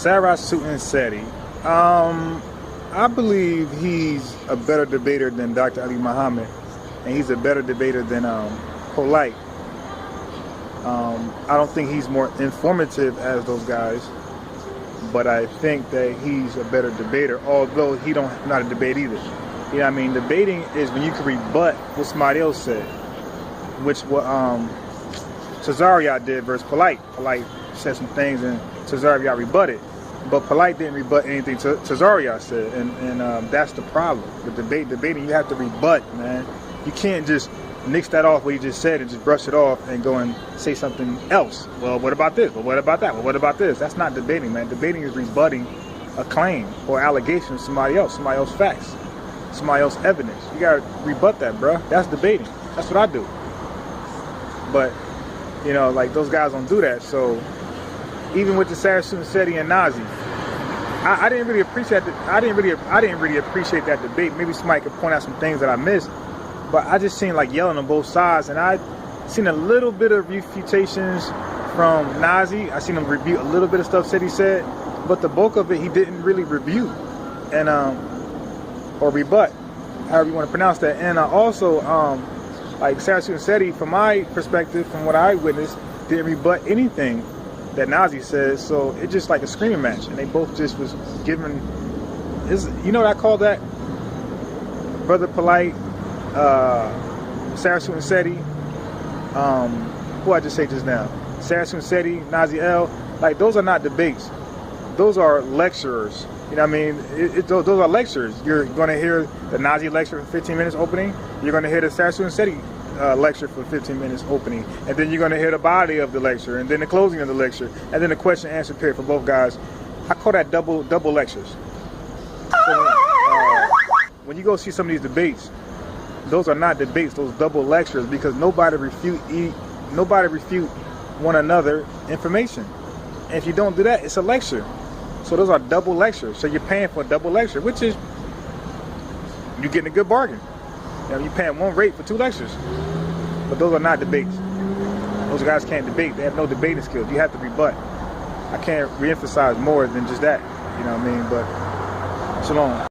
Sara, Suten, Seti. I believe he's a better debater than Dr. Ali Muhammad, and he's a better debater than Polite. I don't think he's more informative as those guys, but I think that he's a better debater, although he don't know how to debate either. You know what I mean? Debating is when you can rebut what somebody else said, which what Cesario did versus Polite. Polite said some things and Cesario rebutted, but Polite didn't rebut anything Cesario said, and that's the problem. With debating, you have to rebut, man. You can't just nix that off what he just said and just brush it off and go and say something else. Well, what about this? Well, what about that? Well, what about this? That's not debating, man. Debating is rebutting a claim or allegation of somebody else's facts, somebody else's evidence. You gotta rebut that, bro. That's debating. That's what I do. But, you know, like, those guys don't do that. So even with the Sara, Suten, Seti, and Nazi, I didn't really appreciate that. I didn't really appreciate that debate. Maybe somebody could point out some things that I missed. But I just seen like yelling on both sides, and I seen a little bit of refutations from Nazi. I seen him rebut a little bit of stuff Seti said, but the bulk of it he didn't really review and or rebut, however you want to pronounce that. And also like Sara, Suten, Seti, from my perspective, from what I witnessed, didn't rebut anything that Nazi said. So it's just like a screaming match, and they both just was giving. You know what I call that? Brother Polite. Sara, Suten, Seti, who I just say just now, Sara, Suten, Seti, Nazi L, like, those are not debates. Those are lecturers. You know what I mean? Those are lectures. You're going to hear the Nazi lecture for 15 minutes opening. You're going to hear the Sara, Suten, Seti lecture for 15 minutes opening. And then you're going to hear the body of the lecture, and then the closing of the lecture, and then the question and answer period for both guys. I call that double lectures. So, when you go see some of these debates, those are not debates, those double lectures, because nobody refute one another information. And if you don't do that, it's a lecture. So those are double lectures. So you're paying for a double lecture, which is, you're getting a good bargain. You know, you're paying one rate for two lectures. But those are not debates. Those guys can't debate. They have no debating skills. You have to rebut. I can't reemphasize more than just that. You know what I mean? But shalom.